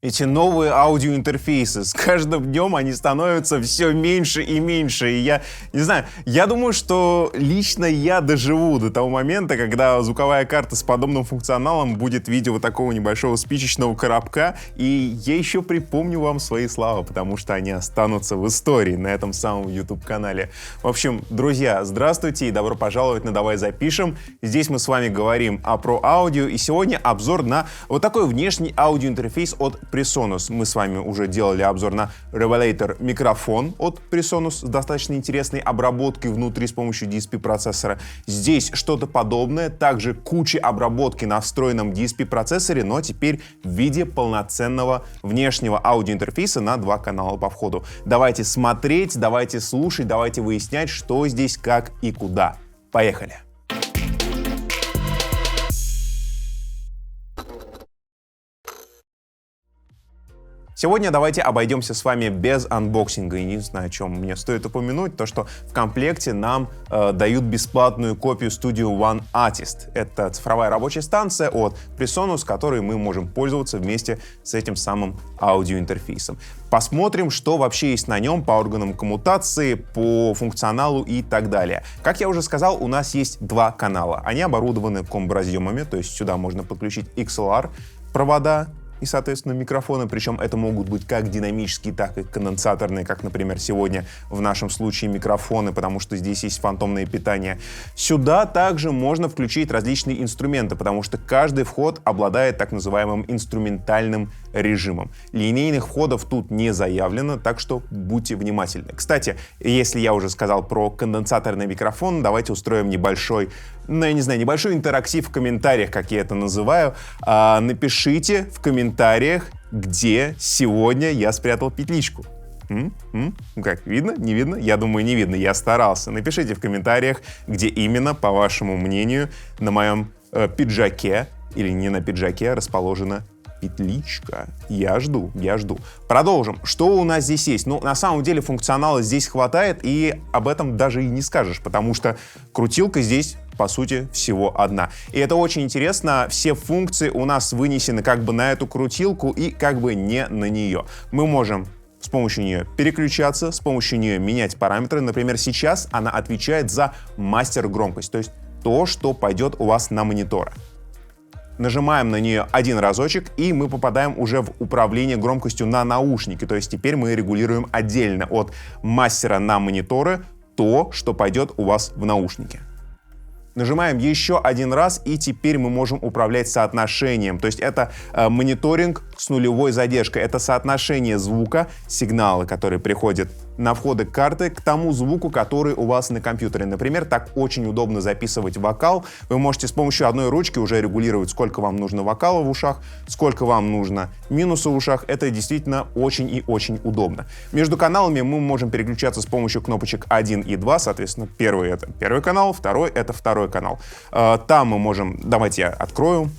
Эти новые аудиоинтерфейсы, с каждым днем они становятся все меньше и меньше. И я не знаю, я думаю, что лично я доживу до того момента, когда звуковая карта с подобным функционалом будет в виде вот такого небольшого спичечного коробка. И я еще припомню вам свои слова, потому что они останутся в истории на этом самом YouTube-канале. В общем, друзья, здравствуйте и добро пожаловать на «Давай запишем». Здесь мы с вами говорим про аудио, и сегодня обзор на вот такой внешний аудиоинтерфейс от PreSonus. Мы с вами уже делали обзор на Revelator микрофон от PreSonus с достаточно интересной обработкой внутри с помощью DSP-процессора. Здесь что-то подобное, также куча обработки на встроенном DSP-процессоре, но теперь в виде полноценного внешнего аудиоинтерфейса на два канала по входу. Давайте смотреть, давайте слушать, давайте выяснять, что здесь, как и куда. Поехали! Сегодня давайте обойдемся с вами без анбоксинга. Единственное, о чем мне стоит упомянуть, то что в комплекте нам дают бесплатную копию Studio One Artist. Это цифровая рабочая станция от PreSonus, которой мы можем пользоваться вместе с этим самым аудиоинтерфейсом. Посмотрим, что вообще есть на нем по органам коммутации, по функционалу и так далее. Как я уже сказал, у нас есть два канала. Они оборудованы комбо-разъемами, то есть сюда можно подключить XLR провода и, соответственно, микрофоны, причем это могут быть как динамические, так и конденсаторные, как, например, сегодня в нашем случае микрофоны, потому что здесь есть фантомное питание. Сюда также можно включить различные инструменты, потому что каждый вход обладает так называемым инструментальным режимом. Линейных входов тут не заявлено, так что будьте внимательны. Кстати, если я уже сказал про конденсаторный микрофон, давайте устроим небольшой интерактив в комментариях, как я это называю. Напишите в комментариях, где сегодня я спрятал петличку. Как, видно? Не видно? Я думаю, не видно. Я старался. Напишите в комментариях, где именно, по вашему мнению, на моем пиджаке или не на пиджаке расположена петличка. Я жду. Продолжим. Что у нас здесь есть? Ну, на самом деле функционала здесь хватает, и об этом даже и не скажешь, потому что крутилка здесь, по сути, всего одна. И это очень интересно. Все функции у нас вынесены как бы на эту крутилку и как бы не на нее. Мы можем с помощью нее переключаться, с помощью нее менять параметры. Например, сейчас она отвечает за мастер-громкость, то есть то, что пойдет у вас на мониторы. Нажимаем на нее один разочек, и мы попадаем уже в управление громкостью на наушники. То есть теперь мы регулируем отдельно от мастера на мониторы то, что пойдет у вас в наушники. Нажимаем еще один раз, и теперь мы можем управлять соотношением. То есть это мониторинг с нулевой задержкой. Это соотношение звука, сигнала, который приходит на входы карты, к тому звуку, который у вас на компьютере. Например, так очень удобно записывать вокал. Вы можете с помощью одной ручки уже регулировать, сколько вам нужно вокала в ушах, сколько вам нужно минуса в ушах. Это действительно очень и очень удобно. Между каналами мы можем переключаться с помощью кнопочек 1 и 2. Соответственно, первый — это первый канал, второй — это второй канал. Там мы можем... Давайте я открою.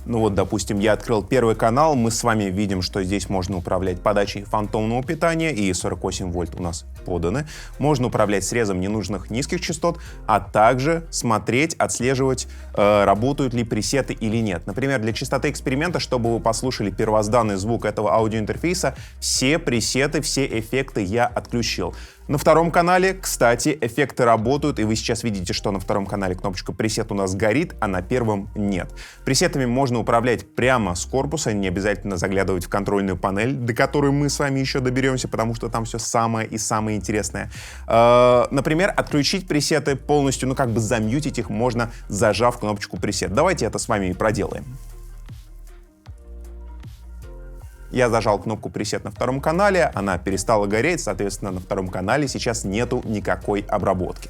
Ну вот, допустим, я открыл первый канал, мы с вами видим, что здесь можно управлять подачей фантомного питания, и 48 вольт у нас поданы. Можно управлять срезом ненужных низких частот, а также смотреть, отслеживать, работают ли пресеты или нет. Например, для частоты эксперимента, чтобы вы послушали первозданный звук этого аудиоинтерфейса, все пресеты, все эффекты я отключил. На втором канале, кстати, эффекты работают, и вы сейчас видите, что на втором канале кнопочка пресет у нас горит, а на первом нет. Пресетами можно управлять прямо с корпуса, не обязательно заглядывать в контрольную панель, до которой мы с вами еще доберемся, потому что там все самое и самое интересное. Например, отключить пресеты полностью, как бы замьютить их можно, зажав кнопочку пресет. Давайте это с вами и проделаем. Я зажал кнопку пресет на втором канале, она перестала гореть, соответственно, на втором канале сейчас нету никакой обработки.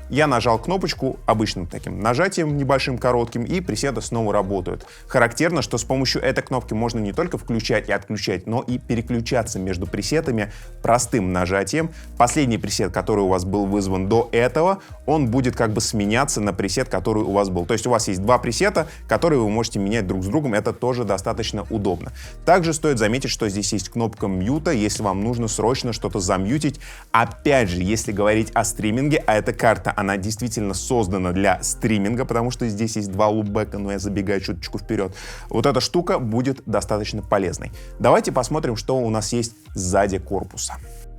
Я нажал кнопочку обычным таким нажатием небольшим, коротким, и пресеты снова работают. Характерно, что с помощью этой кнопки можно не только включать и отключать, но и переключаться между пресетами простым нажатием. Последний пресет, который у вас был вызван до этого, он будет как бы сменяться на пресет, который у вас был. То есть у вас есть два пресета, которые вы можете менять друг с другом. Это тоже достаточно удобно. Также стоит заметить, что здесь есть кнопка мьюта, если вам нужно срочно что-то замьютить. Опять же, если говорить о стриминге, а эта карта, она действительно создана для стриминга, потому что здесь есть два лупбека, но я забегаю чуточку вперед. Вот эта штука будет достаточно полезной. Давайте посмотрим, что у нас есть сзади корпуса.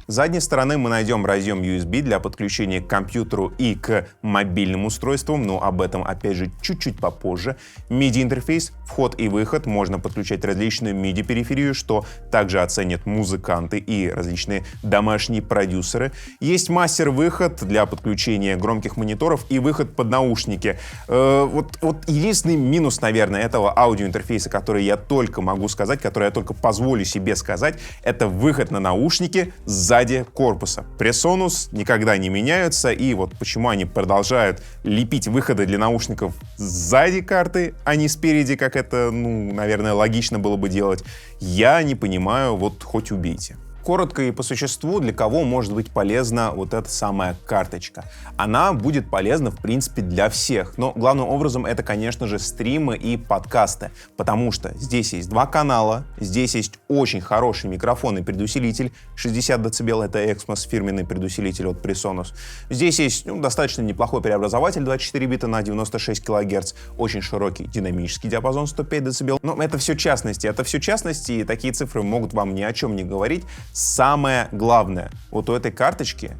С задней стороны мы найдем разъем USB для подключения к компьютеру и к мобильным устройствам, но об этом, опять же, чуть-чуть попозже. MIDI-интерфейс, вход и выход, можно подключать различную MIDI-периферию, что также оценят музыканты и различные домашние продюсеры. Есть мастер-выход для подключения громких мониторов и выход под наушники. Вот единственный минус, наверное, этого аудиоинтерфейса, который я только могу сказать, который я только позволю себе сказать, это выход на наушники сзади корпуса. Presonus никогда не меняются, и вот почему они продолжают лепить выходы для наушников сзади карты, а не спереди, как это, наверное, логично было бы делать, я не понимаю, вот хоть убейте. Коротко и по существу, для кого может быть полезна вот эта самая карточка. Она будет полезна, в принципе, для всех, но главным образом это, конечно же, стримы и подкасты, потому что здесь есть два канала, здесь есть очень хороший микрофон и предусилитель, 60 дБ, это Exmos, фирменный предусилитель от Presonus. Здесь есть достаточно неплохой преобразователь 24 бита на 96 кГц, очень широкий динамический диапазон 105 дБ, но это все частности, и такие цифры могут вам ни о чем не говорить. Самое главное, вот у этой карточки,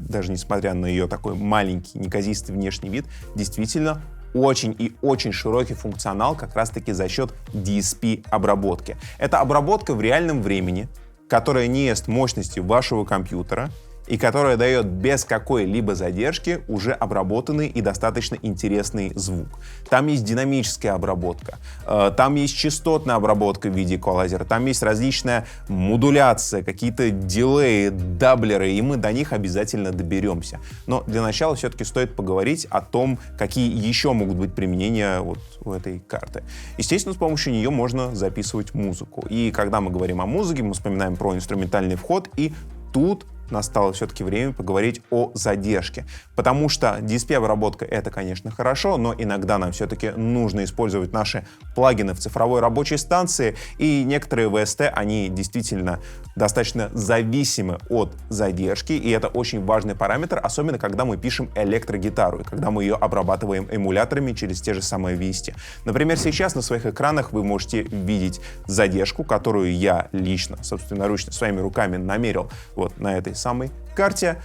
даже несмотря на ее такой маленький, неказистый внешний вид, действительно очень и очень широкий функционал как раз-таки за счет DSP-обработки. Это обработка в реальном времени, которая не ест мощности вашего компьютера и которая дает без какой-либо задержки уже обработанный и достаточно интересный звук. Там есть динамическая обработка, там есть частотная обработка в виде эквалайзера, там есть различная модуляция, какие-то дилеи, даблеры, и мы до них обязательно доберемся. Но для начала все-таки стоит поговорить о том, какие еще могут быть применения вот у этой карты. Естественно, с помощью нее можно записывать музыку. И когда мы говорим о музыке, мы вспоминаем про инструментальный вход, и тут настало все-таки время поговорить о задержке. Потому что DSP-обработка — это, конечно, хорошо, но иногда нам все-таки нужно использовать наши плагины в цифровой рабочей станции, и некоторые VST, они действительно достаточно зависимы от задержки, и это очень важный параметр, особенно когда мы пишем электрогитару, и когда мы ее обрабатываем эмуляторами через те же самые VST. Например, сейчас на своих экранах вы можете видеть задержку, которую я лично, собственноручно, своими руками намерил вот на этой самой карте.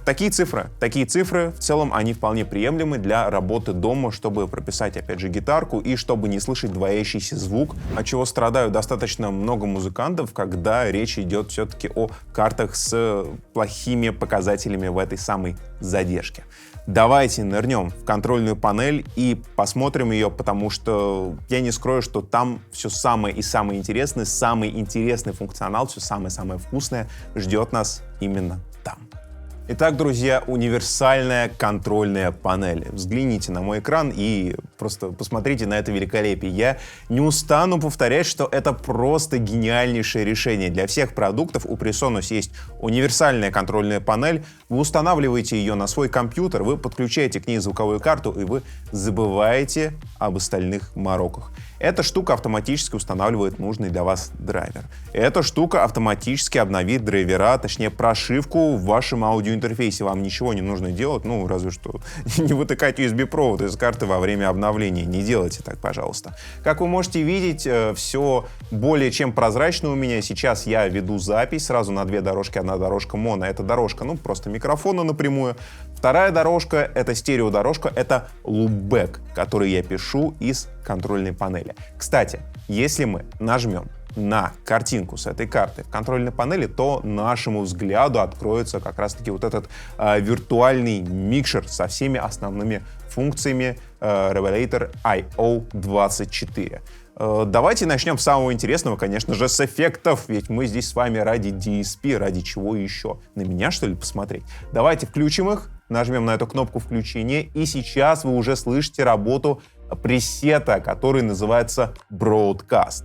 Такие цифры, в целом, они вполне приемлемы для работы дома, чтобы прописать, опять же, гитарку и чтобы не слышать двоящийся звук, от чего страдают достаточно много музыкантов, когда речь идет все-таки о картах с плохими показателями в этой самой задержке. Давайте нырнем в контрольную панель и посмотрим ее, потому что я не скрою, что там все самое и самое интересное, самый интересный функционал, все самое-самое вкусное ждет нас именно там. Итак, друзья, универсальная контрольная панель. Взгляните на мой экран и просто посмотрите на это великолепие. Я не устану повторять, что это просто гениальнейшее решение. Для всех продуктов у Presonus есть универсальная контрольная панель. Вы устанавливаете ее на свой компьютер, вы подключаете к ней звуковую карту, и вы забываете об остальных мороках. Эта штука автоматически устанавливает нужный для вас драйвер. Эта штука автоматически обновит драйвера, точнее прошивку в вашем аудиоинтерфейсе. Вам ничего не нужно делать, разве что не вытыкать USB-провод из карты во время обновления. Не делайте так, пожалуйста. Как вы можете видеть, все более чем прозрачно у меня. Сейчас я веду запись сразу на две дорожки. Одна дорожка моно, это дорожка, просто микрофона напрямую. Вторая дорожка — это стереодорожка, это лупбэк, который я пишу из контрольной панели. Кстати, если мы нажмем на картинку с этой карты в контрольной панели, то нашему взгляду откроется как раз-таки вот этот виртуальный микшер со всеми основными функциями Revelator IO24. Давайте начнем с самого интересного, конечно же, с эффектов, ведь мы здесь с вами ради DSP, ради чего еще? На меня, что ли, посмотреть? Давайте включим их, нажмем на эту кнопку включения, и сейчас вы уже слышите работу пресета, который называется Broadcast.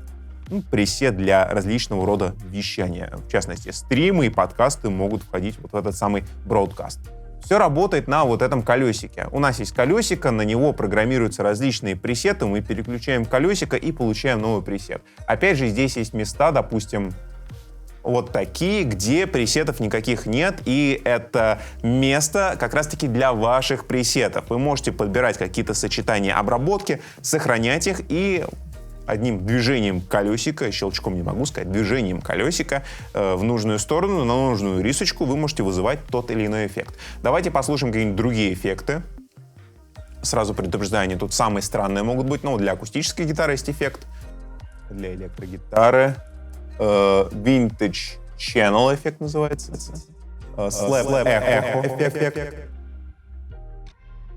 Пресет для различного рода вещания. В частности, стримы и подкасты могут входить вот в этот самый Broadcast. Все работает на вот этом колесике. У нас есть колесико, на него программируются различные пресеты, мы переключаем колесико и получаем новый пресет. Опять же, здесь есть места, допустим, вот такие, где пресетов никаких нет, и это место как раз-таки для ваших пресетов. Вы можете подбирать какие-то сочетания обработки, сохранять их и одним движением колесика, щелчком не могу сказать, движением колесика в нужную сторону, на нужную рисочку вы можете вызывать тот или иной эффект. Давайте послушаем какие-нибудь другие эффекты. Сразу предупреждаю, они тут самые странные могут быть, но для акустической гитары есть эффект, для электрогитары Vintage Channel эффект называется, Slap Echo эффект.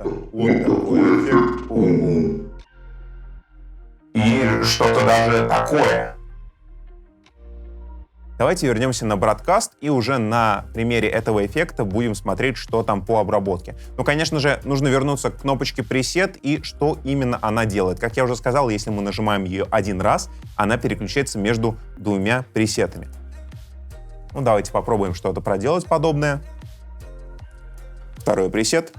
Вот такой эффект. И что-то даже такое. Давайте вернемся на бродкаст и уже на примере этого эффекта будем смотреть, что там по обработке. Ну, конечно же, нужно вернуться к кнопочке пресет и что именно она делает. Как я уже сказал, если мы нажимаем ее один раз, она переключается между двумя пресетами. Ну, давайте попробуем что-то проделать подобное. Второй пресет.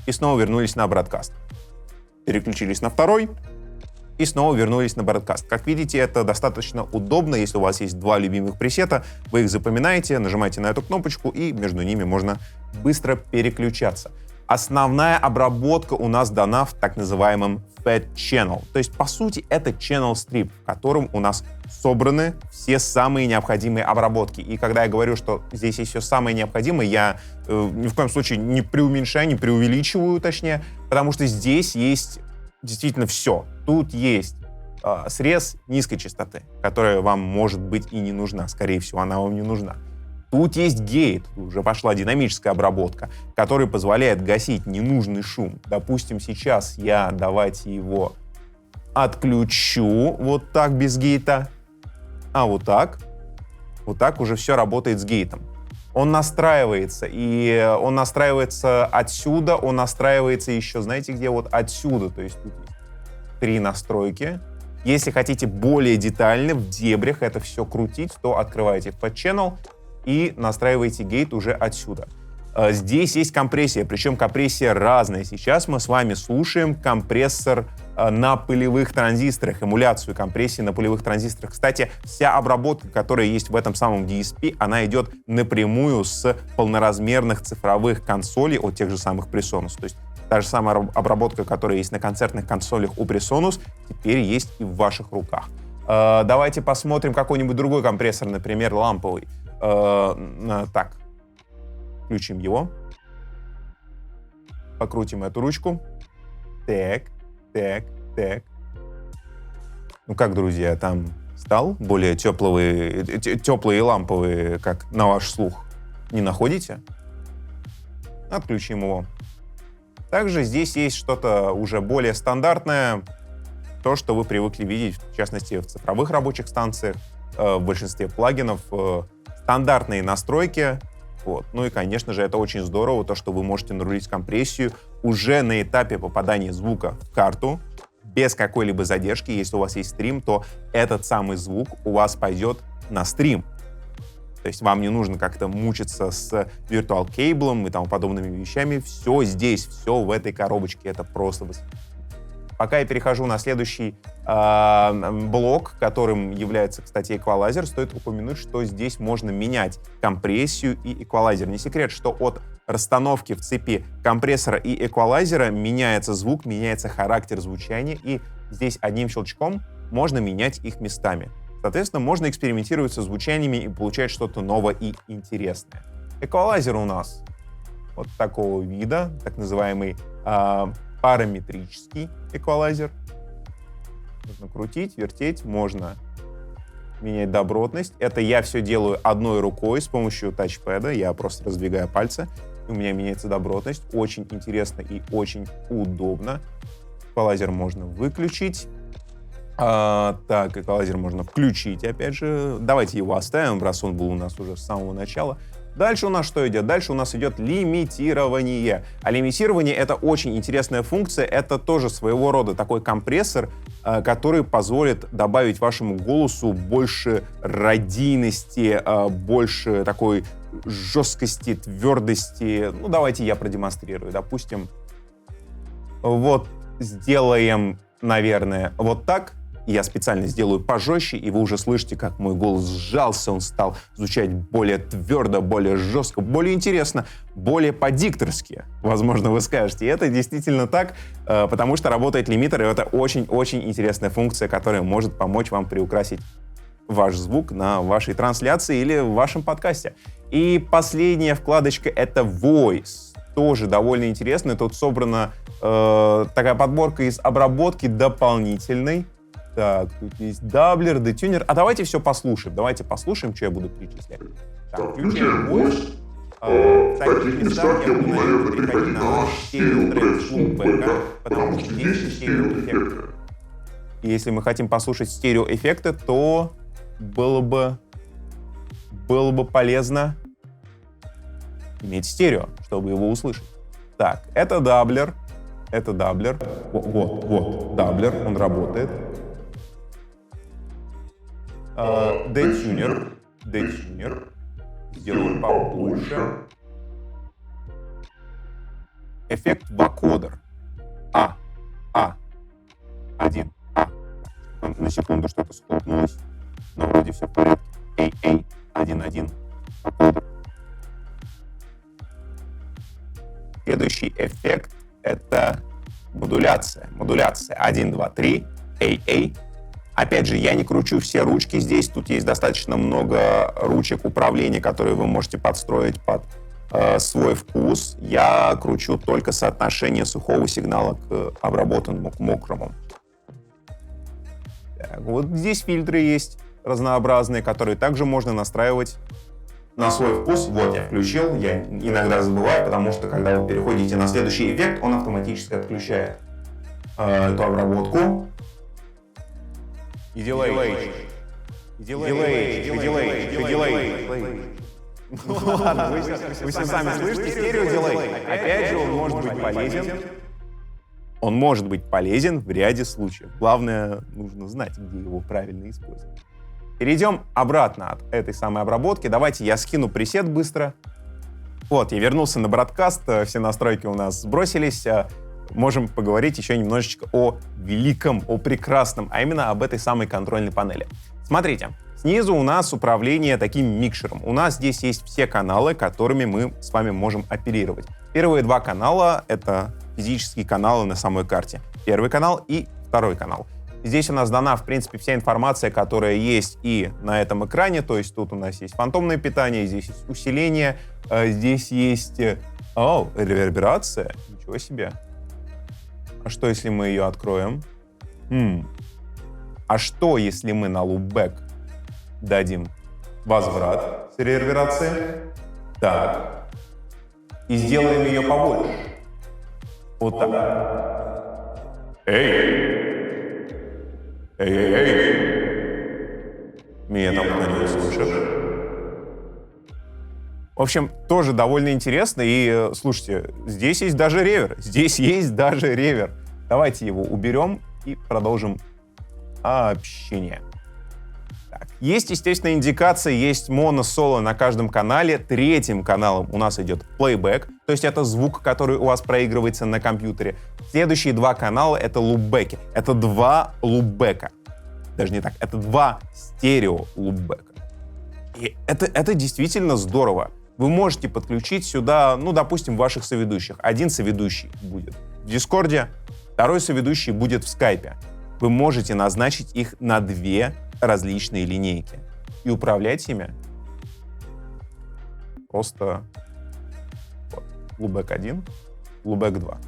И снова вернулись на бродкаст. Переключились на второй. И снова вернулись на бродкаст. Как видите, это достаточно удобно, если у вас есть два любимых пресета, вы их запоминаете, нажимаете на эту кнопочку, и между ними можно быстро переключаться. Основная обработка у нас дана в так называемом Fat Channel. То есть, по сути, это Channel Strip, в котором у нас собраны все самые необходимые обработки. И когда я говорю, что здесь есть все самое необходимое, я ни в коем случае не преуменьшаю, не преувеличиваю, точнее, потому что здесь есть действительно все. Тут есть срез низкой частоты, которая вам, может быть, и не нужна. Скорее всего, она вам не нужна. Тут есть гейт, уже пошла динамическая обработка, которая позволяет гасить ненужный шум. Допустим, сейчас я, давайте его отключу вот так без гейта, а вот так уже все работает с гейтом. Он настраивается, и он настраивается отсюда, он настраивается еще, знаете где, вот отсюда, то есть тут есть 3 настройки. Если хотите более детально в дебрях это все крутить, то открываете Fat Channel и настраиваете гейт уже отсюда. Здесь есть компрессия, причем компрессия разная. Сейчас мы с вами слушаем компрессор на пылевых транзисторах, эмуляцию компрессии на пылевых транзисторах. Кстати, вся обработка, которая есть в этом самом DSP, она идет напрямую с полноразмерных цифровых консолей от тех же самых Presonus. То есть та же самая обработка, которая есть на концертных консолях у Presonus, теперь есть и в ваших руках. Давайте посмотрим какой-нибудь другой компрессор, например, ламповый. Так, включим его. Покрутим эту ручку. Так. Ну как, друзья, там стал более теплый и ламповый, как на ваш слух, не находите? Отключим его. Также здесь есть что-то уже более стандартное, то, что вы привыкли видеть, в частности, в цифровых рабочих станциях, в большинстве плагинов, стандартные настройки. Вот. Ну и, конечно же, это очень здорово, то, что вы можете нарулить компрессию уже на этапе попадания звука в карту, без какой-либо задержки. Если у вас есть стрим, то этот самый звук у вас пойдет на стрим. То есть вам не нужно как-то мучиться с Virtual Cable и тому подобными вещами. Все здесь, все в этой коробочке. Это просто восхитительно. Пока я перехожу на следующий блок, которым является, кстати, эквалайзер, стоит упомянуть, что здесь можно менять компрессию и эквалайзер. Не секрет, что от расстановки в цепи компрессора и эквалайзера меняется звук, меняется характер звучания, и здесь одним щелчком можно менять их местами. Соответственно, можно экспериментировать со звучаниями и получать что-то новое и интересное. Эквалайзер у нас вот такого вида, так называемый параметрический эквалайзер. Можно крутить, вертеть, можно менять добротность. Это я все делаю одной рукой с помощью тачпэда. Я просто раздвигаю пальцы, и у меня меняется добротность. Очень интересно и очень удобно. Эквалайзер можно выключить. Так, эквалайзер можно включить, опять же. Давайте его оставим, раз он был у нас уже с самого начала. Дальше у нас что идет? Дальше у нас идет лимитирование. А лимитирование — это очень интересная функция. Это тоже своего рода такой компрессор, который позволит добавить вашему голосу больше радийности, больше такой жесткости, твердости. Ну, давайте я продемонстрирую. Допустим, вот сделаем, наверное, вот так. Я специально сделаю пожестче, и вы уже слышите, как мой голос сжался, он стал звучать более твердо, более жестко, более интересно, более по-дикторски, возможно, вы скажете. И это действительно так, потому что работает лимитер, и это очень-очень интересная функция, которая может помочь вам приукрасить ваш звук на вашей трансляции или в вашем подкасте. И последняя вкладочка — это Voice. Тоже довольно интересно. Тут собрана такая подборка из обработки дополнительной. Так, тут есть даблер, детюнер. А давайте все послушаем. Давайте послушаем, что я буду перечислять. Так, включаем Voice. В таких местах я буду, наверное, переходить на стереотрек с лупбэка, потому что здесь стереоэффекты. И если мы хотим послушать стереоэффекты, то было бы полезно иметь стерео, чтобы его услышать. Так, это даблер. Вот, даблер, он работает. Детюнер. Сделаем побольше. Эффект вокодер. Один. На секунду что-то схлопнулось. Но вроде все в порядке. 1. Следующий эффект — это модуляция. 1, 2, 3. Опять же, я не кручу все ручки здесь. Тут есть достаточно много ручек управления, которые вы можете подстроить под свой вкус. Я кручу только соотношение сухого сигнала к обработанному, к мокрому. Так, вот здесь фильтры есть разнообразные, которые также можно настраивать на свой вкус. Вот я включил, я иногда забываю, потому что когда вы переходите на следующий эффект, он автоматически отключает эту обработку. И дилей. Ладно, вы все сами слышите, стерео-дилей. Опять же, он может быть полезен. Он может быть полезен в ряде случаев. Главное, нужно знать, где его правильно использовать. Перейдем обратно от этой самой обработки. Давайте я скину пресет быстро. Вот, я вернулся на бродкаст, все настройки у нас сбросились. Можем поговорить еще немножечко о великом, о прекрасном, а именно об этой самой контрольной панели. Смотрите, снизу у нас управление таким микшером. У нас здесь есть все каналы, которыми мы с вами можем оперировать. Первые два канала — это физические каналы на самой карте. Первый канал и второй канал. Здесь у нас дана, в принципе, вся информация, которая есть и на этом экране. То есть тут у нас есть фантомное питание, здесь есть усиление, здесь есть... реверберация. Ничего себе. А что, если мы ее откроем? А что, если мы на лупбэк дадим возврат с реверберацией? Так. И сделаем ее побольше. Вот так. Эй! Меня там кто-нибудь слышит? В общем, тоже довольно интересно. И, слушайте, здесь есть даже ревер. Давайте его уберем и продолжим общение. Так. Есть, естественно, индикация, есть моно-соло на каждом канале. Третьим каналом у нас идет плейбэк, то есть это звук, который у вас проигрывается на компьютере. Следующие два канала — это лупбэки. Это два лупбэка. Даже не так, это два стерео-лупбэка. И это действительно здорово. Вы можете подключить сюда, допустим, ваших соведущих. Один соведущий будет в Дискорде, второй соведущий будет в Скайпе. Вы можете назначить их на две различные линейки и управлять ими просто лупбэк 1, лупбэк 2. То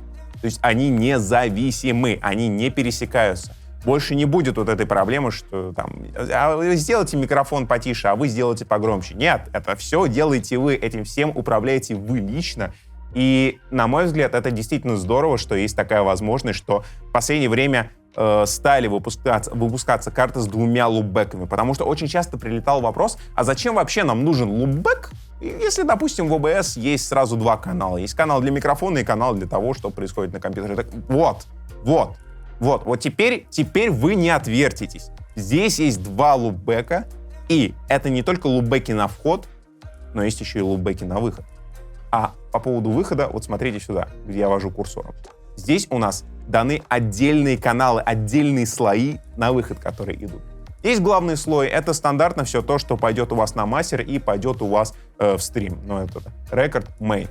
есть они независимы, они не пересекаются. Больше не будет вот этой проблемы, что там, вы сделайте микрофон потише, а вы сделайте погромче. Нет, это все делаете вы, этим всем управляете вы лично. И, на мой взгляд, это действительно здорово, что есть такая возможность, что в последнее время стали выпускаться карты с двумя лупбэками, потому что очень часто прилетал вопрос, а зачем вообще нам нужен лупбэк, если, допустим, в OBS есть сразу два канала. Есть канал для микрофона и канал для того, что происходит на компьютере. Так, вот теперь вы не отвертитесь. Здесь есть два лупбэка, и это не только лупбэки на вход, но есть еще и лупбэки на выход. А по поводу выхода, вот смотрите сюда, где я вожу курсором. Здесь у нас даны отдельные каналы, отдельные слои на выход, которые идут. Есть главный слой, это стандартно все то, что пойдет у вас на мастер и пойдет у вас в стрим. Ну, это рекорд, мейн.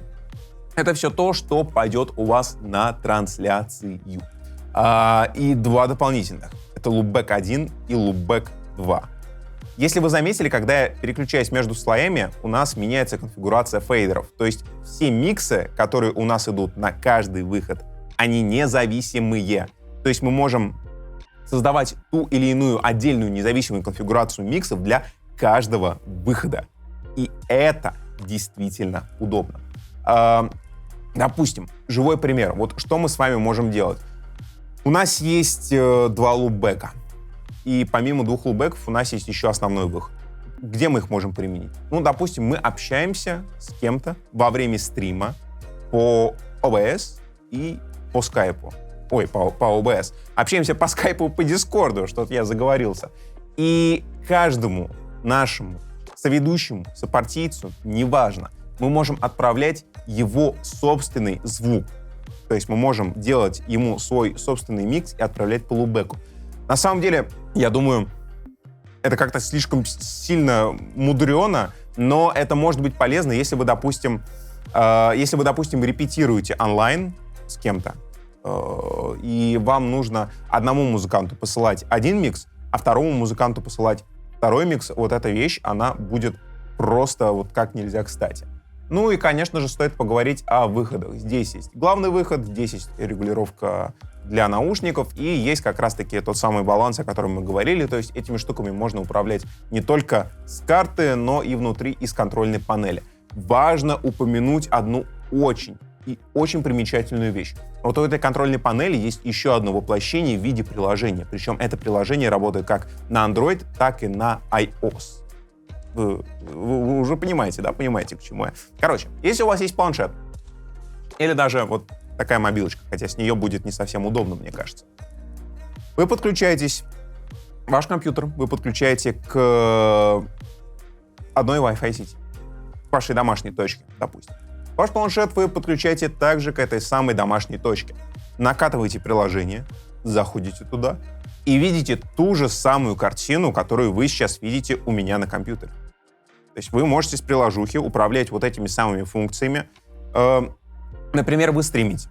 Это все то, что пойдет у вас на трансляцию. И два дополнительных. Это лупбэк 1 и лупбэк 2. Если вы заметили, когда я переключаюсь между слоями, у нас меняется конфигурация фейдеров. То есть все миксы, которые у нас идут на каждый выход, они независимые. То есть мы можем создавать ту или иную отдельную независимую конфигурацию миксов для каждого выхода. И это действительно удобно. Допустим, живой пример. Вот что мы с вами можем делать. У нас есть два лупбэка. И помимо двух лупбэков у нас есть еще основной выход. Где мы их можем применить? Ну, допустим, мы общаемся с кем-то во время стрима по OBS и по скайпу. Ой, по OBS. Общаемся по скайпу, по дискорду, что-то я заговорился. И каждому нашему соведущему, сопартийцу, неважно, мы можем отправлять его собственный звук. То есть мы можем делать ему свой собственный микс и отправлять по лупбэку. На самом деле, я думаю, это как-то слишком сильно мудрено, но это может быть полезно, если вы, допустим, репетируете онлайн с кем-то, и вам нужно одному музыканту посылать один микс, а второму музыканту посылать второй микс. Вот эта вещь, она будет просто вот как нельзя кстати. Ну и, конечно же, стоит поговорить о выходах. Здесь есть главный выход, здесь есть регулировка для наушников, и есть как раз-таки тот самый баланс, о котором мы говорили. То есть этими штуками можно управлять не только с карты, но и внутри из контрольной панели. Важно упомянуть одну очень примечательную вещь. Вот у этой контрольной панели есть еще одно воплощение в виде приложения. Причем это приложение работает как на Android, так и на iOS. Вы уже понимаете, да? Понимаете, к чему я. Короче, если у вас есть планшет, или даже вот такая мобилочка, хотя с нее будет не совсем удобно, мне кажется. Вы подключаетесь, ваш компьютер вы подключаете к одной Wi-Fi сети, к вашей домашней точке, допустим. Ваш планшет вы подключаете также к этой самой домашней точке. Накатываете приложение, заходите туда и видите ту же самую картину, которую вы сейчас видите у меня на компьютере. То есть вы можете с приложухи управлять вот этими самыми функциями. Например, вы стримите.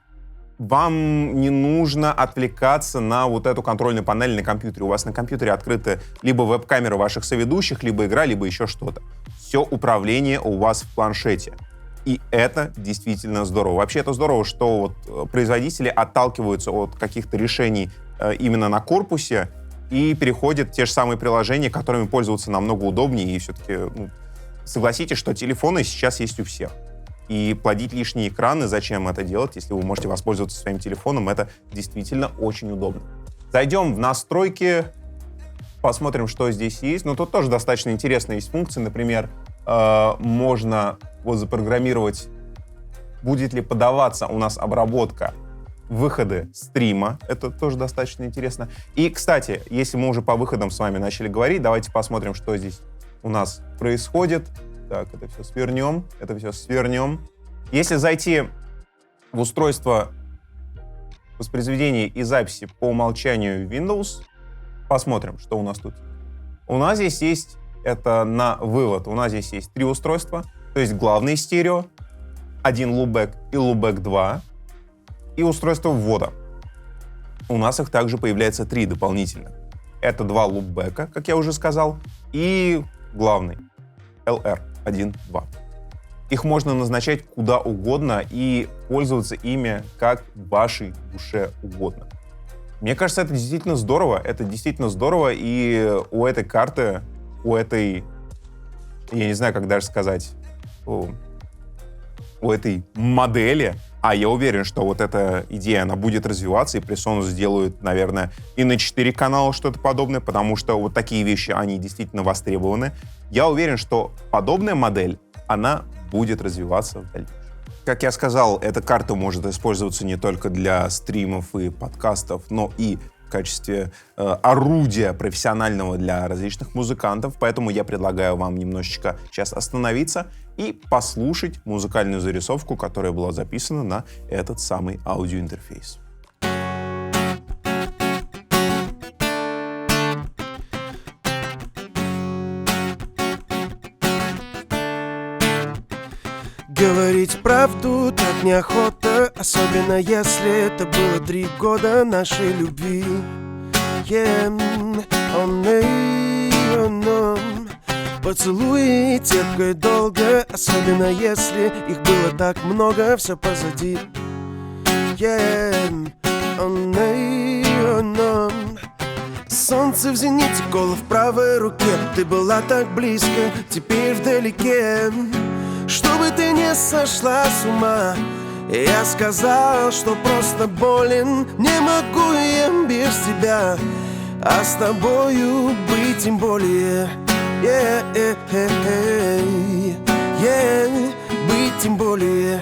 Вам не нужно отвлекаться на вот эту контрольную панель на компьютере. У вас на компьютере открыты либо веб-камеры ваших соведущих, либо игра, либо еще что-то. Все управление у вас в планшете. И это действительно здорово. Вообще это здорово, что вот производители отталкиваются от каких-то решений именно на корпусе и переходят в те же самые приложения, которыми пользоваться намного удобнее. И все-таки согласитесь, что телефоны сейчас есть у всех. И плодить лишние экраны, зачем это делать, если вы можете воспользоваться своим телефоном, это действительно очень удобно. Зайдем в настройки, посмотрим, что здесь есть. Но тут тоже достаточно интересные есть функции. Например, можно вот запрограммировать, будет ли подаваться у нас обработка выходы стрима. Это тоже достаточно интересно. И, кстати, если мы уже по выходам с вами начали говорить, давайте посмотрим, что здесь у нас происходит. Так, это все свернем. Если зайти в устройство воспроизведения и записи по умолчанию Windows, посмотрим, что у нас тут. У нас здесь есть, это на вывод, у нас здесь есть 3 устройства, то есть главный стерео, один лупбэк и лупбэк 2, и устройство ввода. У нас их также появляется 3 дополнительно. Это 2 лупбэка, как я уже сказал, и главный LR1, 2. Их можно назначать куда угодно и пользоваться ими как вашей душе угодно. Мне кажется, это действительно здорово, и у этой карты, я не знаю, как даже сказать, у этой модели, я уверен, что вот эта идея, она будет развиваться, и PreSonus сделают, наверное, и на 4 канала что-то подобное, потому что вот такие вещи, они действительно востребованы. Я уверен, что подобная модель, она будет развиваться в дальнейшем. Как я сказал, эта карта может использоваться не только для стримов и подкастов, но и в качестве орудия профессионального для различных музыкантов, поэтому я предлагаю вам немножечко сейчас остановиться и послушать музыкальную зарисовку, которая была записана на этот самый аудиоинтерфейс. Говорить правду так неохота, особенно если это было 3 года нашей любви. Поцелуи терпко и долго, особенно если их было так много, все позади. Солнце в зените, коло в правой руке. Ты была так близко, теперь вдалеке. Чтобы ты не сошла с ума, я сказал, что просто болен. Не могу я без тебя, а с тобою быть тем более. Быть тем более.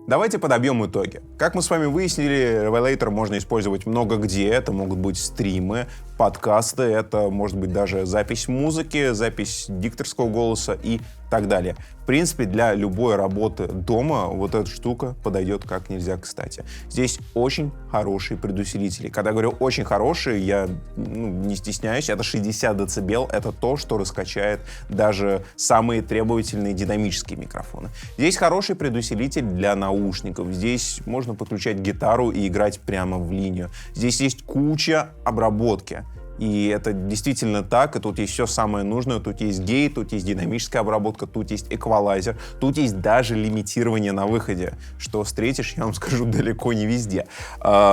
Давайте подобьем итоги. Как мы с вами выяснили, Revelator можно использовать много где. Это могут быть стримы, подкасты, это может быть даже запись музыки, запись дикторского голоса и так далее. В принципе, для любой работы дома вот эта штука подойдет как нельзя кстати. Здесь очень хорошие предусилители. Когда говорю очень хорошие, я не стесняюсь, это 60 дБ, это то, что раскачает даже самые требовательные динамические микрофоны. Здесь хороший предусилитель для наушников. Здесь можно подключать гитару и играть прямо в линию. Здесь есть куча обработки. И это действительно так, и тут есть все самое нужное, тут есть гейт, тут есть динамическая обработка, тут есть эквалайзер, тут есть даже лимитирование на выходе, что встретишь, я вам скажу, далеко не везде.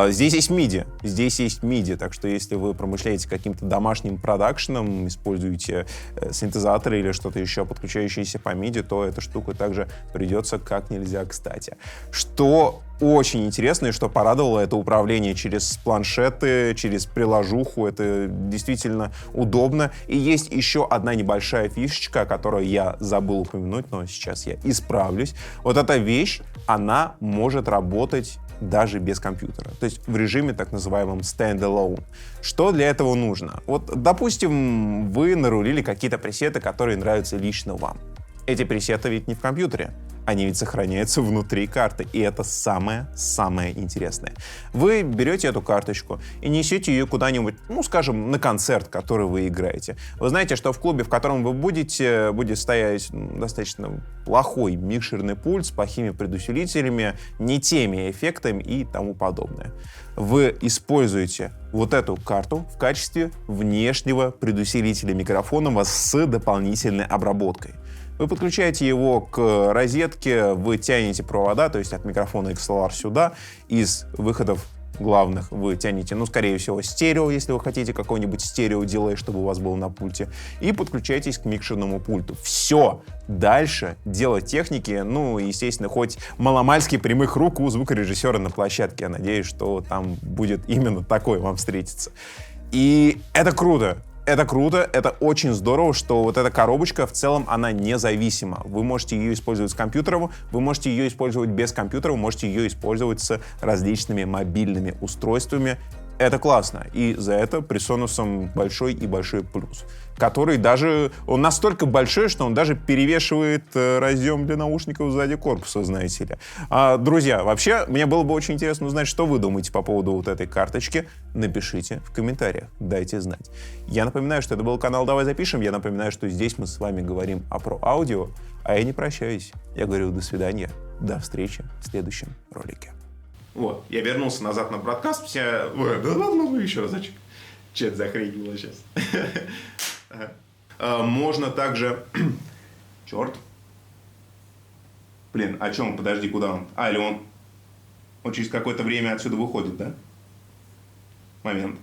Здесь есть MIDI, так что если вы промышляете каким-то домашним продакшеном, используете синтезаторы или что-то еще, подключающееся по MIDI, то эта штука также придется как нельзя кстати. Что очень интересно и что порадовало, это управление через планшеты, через приложуху. Это действительно удобно. И есть еще одна небольшая фишечка, о которой я забыл упомянуть, но сейчас я исправлюсь. Вот эта вещь, она может работать даже без компьютера. То есть в режиме так называемом standalone. Что для этого нужно? Вот, допустим, вы нарулили какие-то пресеты, которые нравятся лично вам. Эти пресеты ведь не в компьютере. Они ведь сохраняются внутри карты, и это самое-самое интересное. Вы берете эту карточку и несете ее куда-нибудь, скажем, на концерт, который вы играете. Вы знаете, что в клубе, в котором вы будете, будет стоять достаточно плохой микшерный пульт с плохими предусилителями, не теми эффектами и тому подобное. Вы используете вот эту карту в качестве внешнего предусилителя микрофона с дополнительной обработкой. Вы подключаете его к розетке, вы тянете провода, то есть от микрофона XLR сюда, из выходов главных вы тянете, скорее всего, стерео, если вы хотите какой-нибудь стерео-дилей, чтобы у вас был на пульте, и подключаетесь к микшерному пульту. Все. Дальше дело техники, естественно, хоть маломальски прямых рук у звукорежиссера на площадке. Я надеюсь, что там будет именно такой вам встретиться. И это круто. Это круто, это очень здорово, что вот эта коробочка в целом, она независима. Вы можете ее использовать с компьютером, вы можете ее использовать без компьютера, вы можете ее использовать с различными мобильными устройствами. Это классно, и за это PreSonus большой и большой плюс, который даже, он настолько большой, что он даже перевешивает разъем для наушников сзади корпуса, знаете ли. Друзья, вообще, мне было бы очень интересно узнать, что вы думаете по поводу вот этой карточки. Напишите в комментариях, дайте знать. Я напоминаю, что это был канал «Давай запишем», я напоминаю, что здесь мы с вами говорим про аудио, а я не прощаюсь. Я говорю до свидания, до встречи в следующем ролике. Вот, я вернулся назад на бродкаст, да ладно, еще разочек. Чат захренило сейчас. Можно также... Черт. Блин, о чем? Подожди, куда он? Или он через какое-то время отсюда выходит, да? Момент.